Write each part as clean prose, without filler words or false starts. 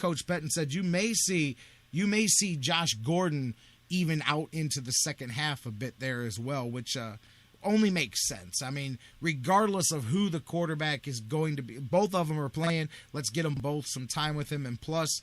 Coach Pettin said, you may see Josh Gordon even out into the second half a bit there as well, which only makes sense. I mean, regardless of who the quarterback is going to be, both of them are playing. Let's get them both some time with him. And plus,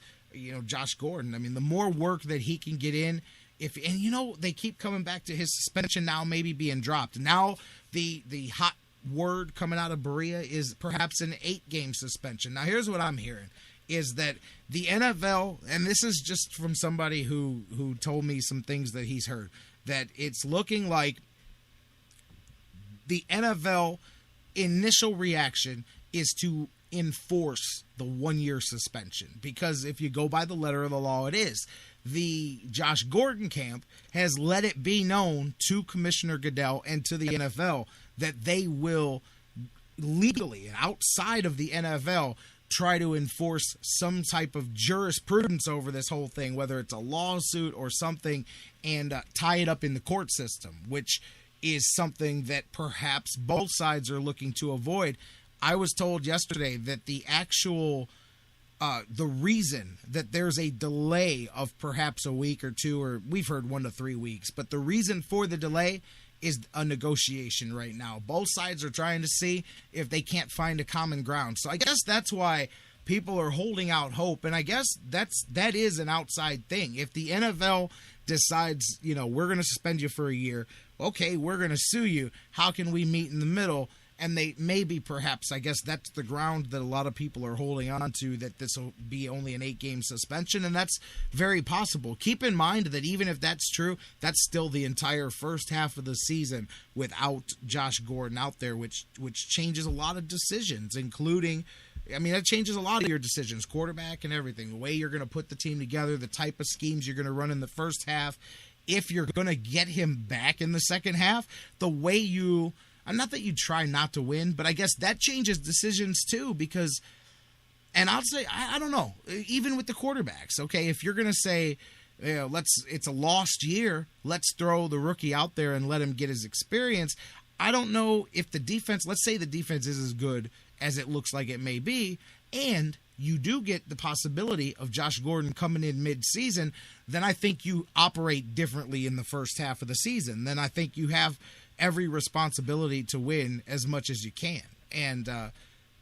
Josh Gordon, I mean, the more work that he can get in, they keep coming back to his suspension now maybe being dropped. Now the hot word coming out of Berea is perhaps an 8-game suspension. Now here's what I'm hearing is that the NFL, and this is just from somebody who told me some things that he's heard, that it's looking like the NFL initial reaction is to enforce the 1-year suspension, because if you go by the letter of the law, it is. The Josh Gordon camp has let it be known to Commissioner Goodell and to the NFL that they will legally and outside of the NFL try to enforce some type of jurisprudence over this whole thing, whether it's a lawsuit or something, and tie it up in the court system, which is something that perhaps both sides are looking to avoid. I was told yesterday that the actual the reason that there's a delay of perhaps a week or two, or we've heard 1 to 3 weeks, but the reason for the delay is a negotiation right now. Both sides are trying to see if they can't find a common ground. So I guess that's why people are holding out hope, and I guess that is an outside thing. If the NFL decides, we're going to suspend you for a year, okay, we're going to sue you. How can we meet in the middle? And they maybe, perhaps, I guess that's the ground that a lot of people are holding on to, that this will be only an 8-game suspension, and that's very possible. Keep in mind that even if that's true, that's still the entire first half of the season without Josh Gordon out there, which changes a lot of decisions, including, that changes a lot of your decisions, quarterback and everything, the way you're going to put the team together, the type of schemes you're going to run in the first half. If you're going to get him back in the second half, the way you... not that you try not to win, but I guess that changes decisions too, because, and I'll say, I don't know, even with the quarterbacks, okay, if you're going to say, it's a lost year, let's throw the rookie out there and let him get his experience. I don't know if the defense, let's say the defense is as good as it looks like it may be, and you do get the possibility of Josh Gordon coming in mid-season, then I think you operate differently in the first half of the season. Then I think you have every responsibility to win as much as you can. And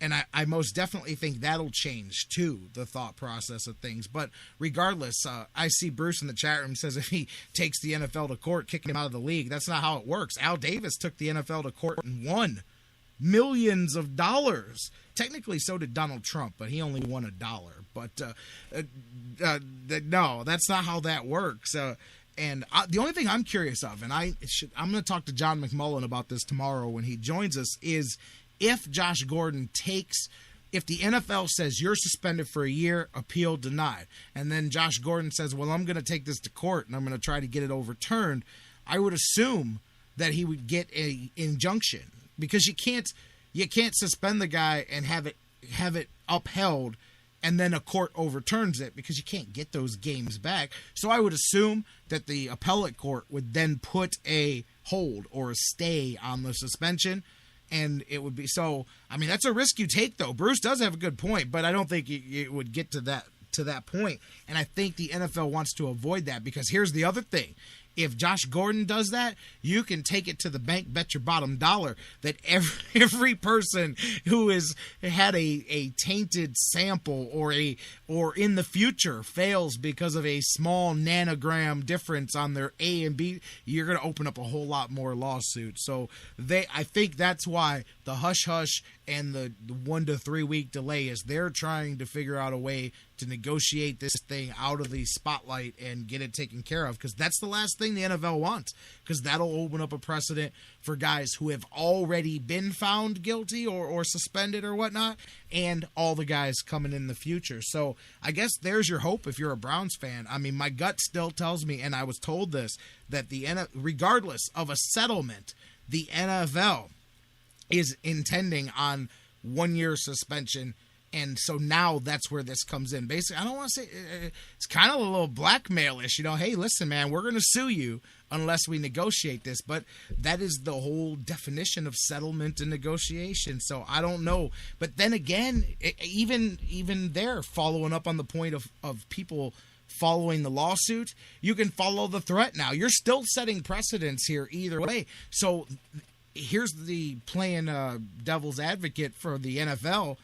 I most definitely think that'll change, too, the thought process of things. But regardless, I see Bruce in the chat room says if he takes the NFL to court, kicking him out of the league, that's not how it works. Al Davis took the NFL to court and won millions of dollars. Technically, so did Donald Trump, but he only won $1. But no, that's not how that works. And the only thing I'm curious of, and I'm going to talk to John McMullen about this tomorrow when he joins us, is if Josh Gordon if the NFL says you're suspended for a year, appeal denied, and then Josh Gordon says, well, I'm going to take this to court and I'm going to try to get it overturned, I would assume that he would get an injunction, because you can't suspend the guy and have it upheld and then a court overturns it, because you can't get those games back. So I would assume that the appellate court would then put a hold or a stay on the suspension, and it would be so. That's a risk you take, though. Bruce does have a good point, but I don't think it would get to that point. And I think the NFL wants to avoid that, because here's the other thing. If Josh Gordon does that, you can take it to the bank, bet your bottom dollar that every person who has had a tainted sample or in the future fails because of a small nanogram difference on their A and B, you're going to open up a whole lot more lawsuits. So I think that's why the hush-hush and the 1 to 3 week delay is they're trying to figure out a way to negotiate this thing out of the spotlight and get it taken care of, because that's the last thing the NFL wants, because that'll open up a precedent for guys who have already been found guilty or suspended or whatnot, and all the guys coming in the future. So I guess there's your hope if you're a Browns fan. My gut still tells me, and I was told this, that regardless of a settlement, the NFL is intending on 1 year suspension And so now that's where this comes in. Basically, I don't want to say it's kind of a little blackmailish, hey, listen, man, we're going to sue you unless we negotiate this. But that is the whole definition of settlement and negotiation. So I don't know. But then again, even there, following up on the point of people following the lawsuit, you can follow the threat now. You're still setting precedents here either way. So here's the playing devil's advocate for the NFL.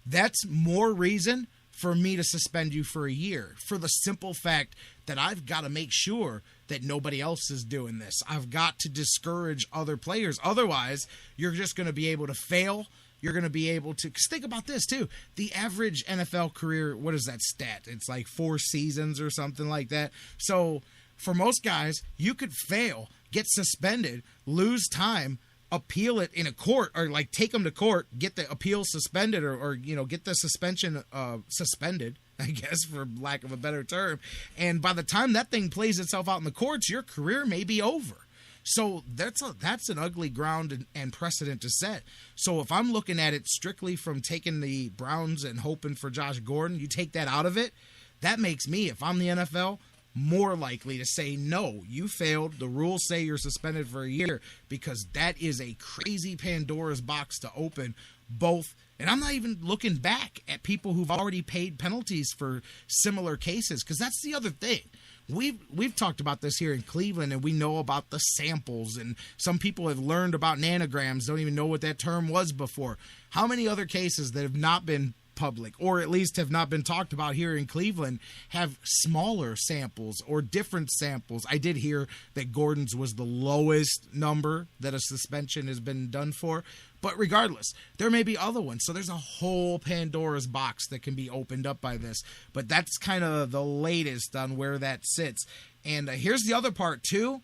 That's more reason for me to suspend you for a year, for the simple fact that I've got to make sure that nobody else is doing this. I've got to discourage other players. Otherwise, you're just going to be able to fail. You're going to be able to, because think about this too. The average NFL career, what is that stat? It's like 4 seasons or something like that. So for most guys, you could fail, get suspended, lose time, appeal it in a court, or like take them to court, get the appeal suspended, or get the suspension suspended, I guess, for lack of a better term. And by the time that thing plays itself out in the courts, your career may be over. So that's an ugly ground and precedent to set. So if I'm looking at it strictly from taking the Browns and hoping for Josh Gordon, you take that out of it, that makes me, if I'm the NFL, more likely to say, no, you failed. The rules say you're suspended for a year, because that is a crazy Pandora's box to open both. And I'm not even looking back at people who've already paid penalties for similar cases, because that's the other thing. We've talked about this here in Cleveland, and we know about the samples, and some people have learned about nanograms, don't even know what that term was before. How many other cases that have not been public, or at least have not been talked about here in Cleveland, have smaller samples or different samples? I did hear that Gordon's was the lowest number that a suspension has been done for, but regardless, there may be other ones. So there's a whole Pandora's box that can be opened up by this, but that's kind of the latest on where that sits. And here's the other part too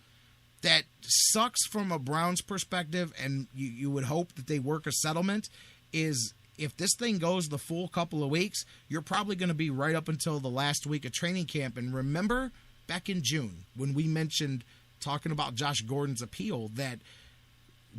that sucks from a Browns perspective, and you would hope that they work a settlement, is if this thing goes the full couple of weeks, you're probably going to be right up until the last week of training camp. And remember back in June when we mentioned talking about Josh Gordon's appeal, that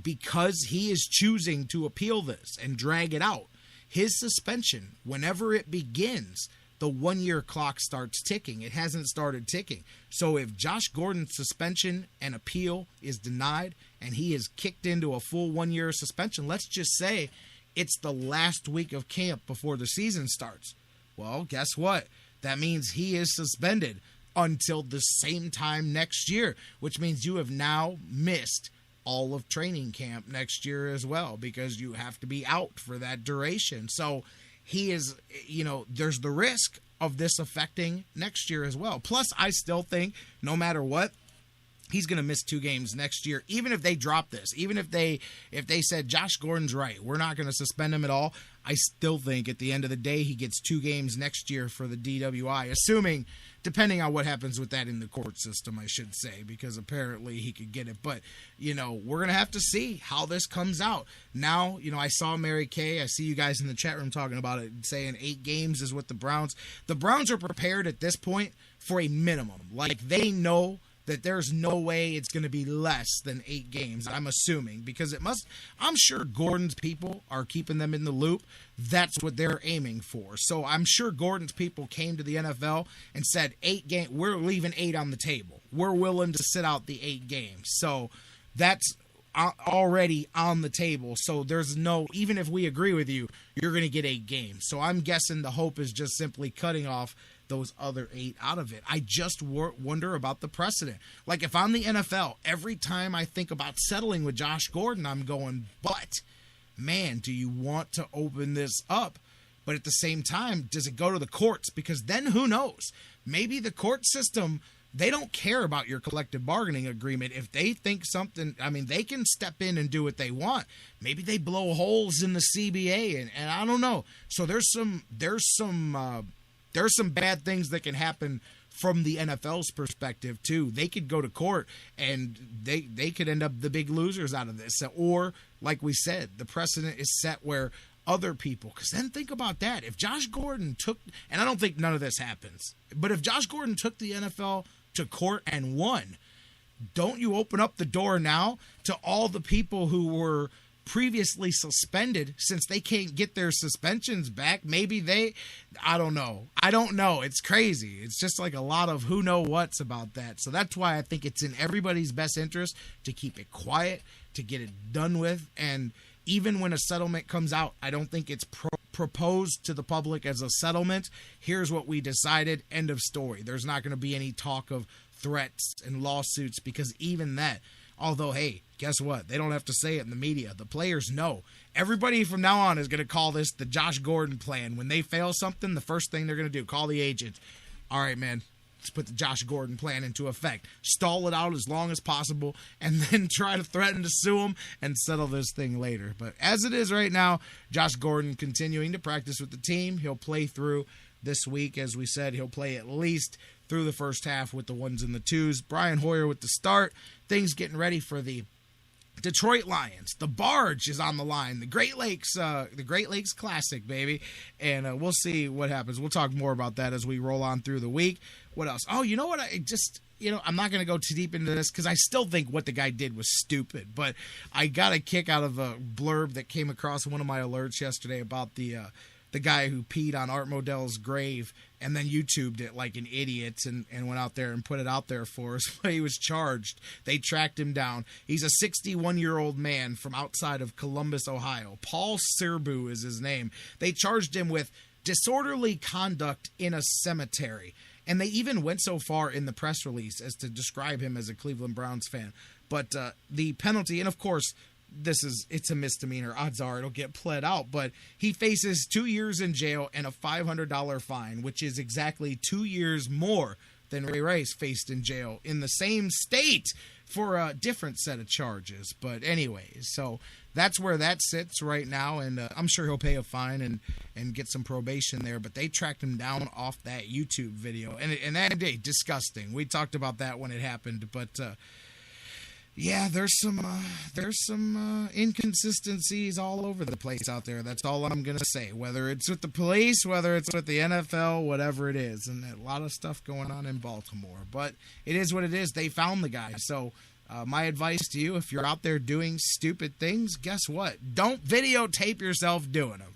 because he is choosing to appeal this and drag it out, his suspension, whenever it begins, the 1-year clock starts ticking. It hasn't started ticking. So if Josh Gordon's suspension and appeal is denied and he is kicked into a full 1-year suspension, let's just say it's the last week of camp before the season starts. Well, guess what? That means he is suspended until the same time next year, which means you have now missed all of training camp next year as well, because you have to be out for that duration. So he is, there's the risk of this affecting next year as well. Plus, I still think no matter what, he's going to miss 2 games next year, even if they drop this. Even if they said Josh Gordon's right, we're not going to suspend him at all, I still think at the end of the day he gets 2 games next year for the DWI, assuming, depending on what happens with that in the court system, I should say, because apparently he could get it. But, we're going to have to see how this comes out. Now, I saw Mary Kay. I see you guys in the chat room talking about it, saying 8 games is what the Browns are prepared at this point for a minimum. Like, they know that there's no way it's going to be less than 8 games, I'm assuming, because I'm sure Gordon's people are keeping them in the loop. That's what they're aiming for. So I'm sure Gordon's people came to the NFL and said 8 games, we're leaving 8 on the table. We're willing to sit out the 8 games. So that's already on the table. So there's no, even if we agree with you, you're going to get 8 games. So I'm guessing the hope is just simply cutting off those other 8 out of it. I just wonder about the precedent. Like, if I'm the NFL, every time I think about settling with Josh Gordon, I'm going, but, man, do you want to open this up? But at the same time, does it go to the courts? Because then who knows? Maybe the court system, they don't care about your collective bargaining agreement. If they think something, they can step in and do what they want. Maybe they blow holes in the CBA, and I don't know. So there's some bad things that can happen from the NFL's perspective too. They could go to court and they could end up the big losers out of this. Or, like we said, the precedent is set where other people, because then think about that. If Josh Gordon took, and I don't think none of this happens, but if Josh Gordon took the NFL to court and won, don't you open up the door now to all the people who were previously suspended, since they can't get their suspensions back. Maybe I don't know. It's crazy. It's just like a lot of who know what's about that. So that's why I think it's in everybody's best interest to keep it quiet, to get it done with. And even when a settlement comes out, I don't think it's proposed to the public as a settlement. Here's what we decided. End of story. There's not going to be any talk of threats and lawsuits, because even that, although, hey, guess what? They don't have to say it in the media. The players know. Everybody from now on is going to call this the Josh Gordon plan. When they fail something, the first thing they're going to do, call the agent. All right, man, let's put the Josh Gordon plan into effect. Stall it out as long as possible, and then try to threaten to sue him and settle this thing later. But as it is right now, Josh Gordon continuing to practice with the team. He'll play through this week. As we said, he'll play at least through the first half with the ones and the twos. Brian Hoyer with the start. Things getting ready for the Detroit Lions. The barge is on the line. The Great Lakes Classic, baby. And we'll see what happens. We'll talk more about that as we roll on through the week. What else? Oh, you know what? I'm not going to go too deep into this because I still think what the guy did was stupid. But I got a kick out of a blurb that came across one of my alerts yesterday about the guy who peed on Art Modell's grave and then YouTubed it like an idiot and went out there and put it out there for us. He was charged. They tracked him down. He's a 61-year-old man from outside of Columbus, Ohio. Paul Serbu is his name. They charged him with disorderly conduct in a cemetery. And they even went so far in the press release as to describe him as a Cleveland Browns fan. But the penalty, and of course, it's a misdemeanor. Odds are it'll get pled out, but he faces 2 years in jail and a $500 fine, which is exactly 2 years more than Ray Rice faced in jail in the same state for a different set of charges. But anyways, so that's where that sits right now, and I'm sure he'll pay a fine and get some probation there. But they tracked him down off that YouTube video, and that day, disgusting. We talked about that when it happened, but yeah, there's some inconsistencies all over the place out there. That's all I'm going to say. Whether it's with the police, whether it's with the NFL, whatever it is. And a lot of stuff going on in Baltimore. But it is what it is. They found the guy. So my advice to you, if you're out there doing stupid things, guess what? Don't videotape yourself doing them.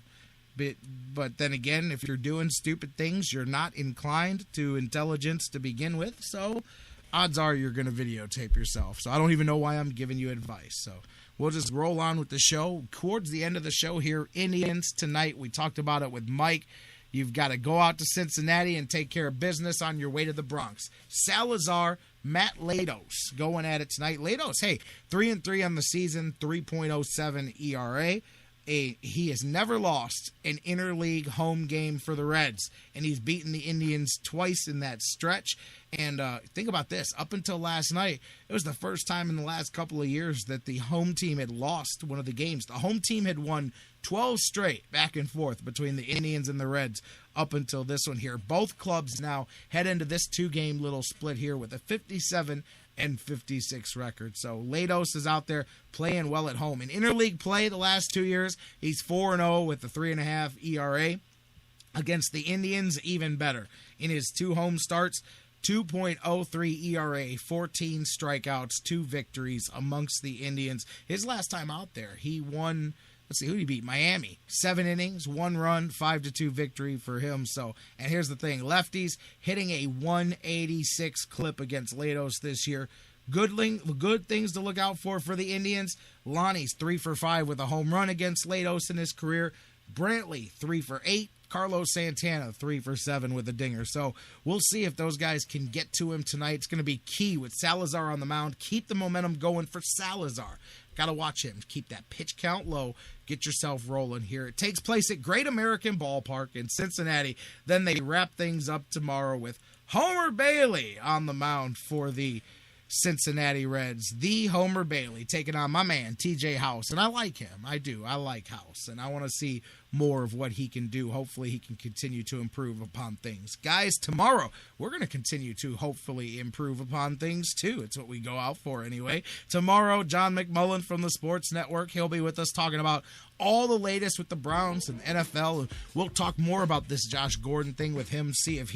But then again, if you're doing stupid things, you're not inclined to intelligence to begin with. So odds are you're going to videotape yourself. So I don't even know why I'm giving you advice. So we'll just roll on with the show. Towards the end of the show here, Indians tonight. We talked about it with Mike. You've got to go out to Cincinnati and take care of business on your way to the Bronx. Salazar, Matt Latos going at it tonight. Latos, hey, 3-3 on the season, 3.07 ERA. He has never lost an interleague home game for the Reds, and he's beaten the Indians twice in that stretch. And think about this. Up until last night, it was the first time in the last couple of years that the home team had lost one of the games. The home team had won 12 straight back and forth between the Indians and the Reds up until this one here. Both clubs now head into this two-game little split here with a 57 and 56 record. So Latos is out there playing well at home. In interleague play the last 2 years, he's 4-0 with a 3.5 ERA. Against the Indians, even better. In his two home starts, 2.03 ERA, 14 strikeouts, 2 victories amongst the Indians. His last time out there, he won, let's see, who did he beat? Miami. 7 innings, 1 run, 5-2 victory for him. So, and here's the thing, lefties hitting a 186 clip against Latos this year. Good things to look out for the Indians. Lonnie's 3 for 5 with a home run against Latos in his career. Brantley 3 for 8. Carlos Santana 3 for 7 with a dinger. So we'll see if those guys can get to him tonight. It's going to be key with Salazar on the mound. Keep the momentum going for Salazar. Got to watch him. Keep that pitch count low. Get yourself rolling here. It takes place at Great American Ballpark in Cincinnati. Then they wrap things up tomorrow with Homer Bailey on the mound for the Cincinnati Reds. The Homer Bailey taking on my man TJ House, and I like him. I do. I like House, and I want to see more of what he can do. Hopefully he can continue to improve upon things. Guys, tomorrow we're going to continue to hopefully improve upon things too. It's what we go out for anyway. Tomorrow, John McMullen from the Sports Network, he'll be with us talking about all the latest with the Browns and NFL. We'll talk more about this Josh Gordon thing with him, see if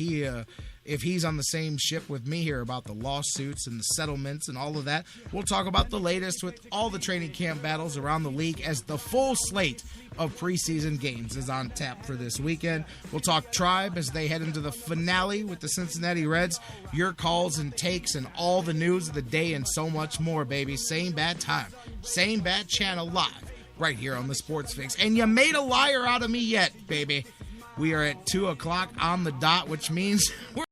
he's on the same ship with me here about the lawsuits and the settlements and all of that. We'll talk about the latest with all the training camp battles around the league as the full slate of preseason games is on tap for this weekend. We'll talk Tribe as they head into the finale with the Cincinnati Reds. Your calls and takes and all the news of the day and so much more, baby. Same bad time, same bad channel, live right here on the Sports Fix. And you made a liar out of me yet, baby. We are at 2 o'clock on the dot, which means we're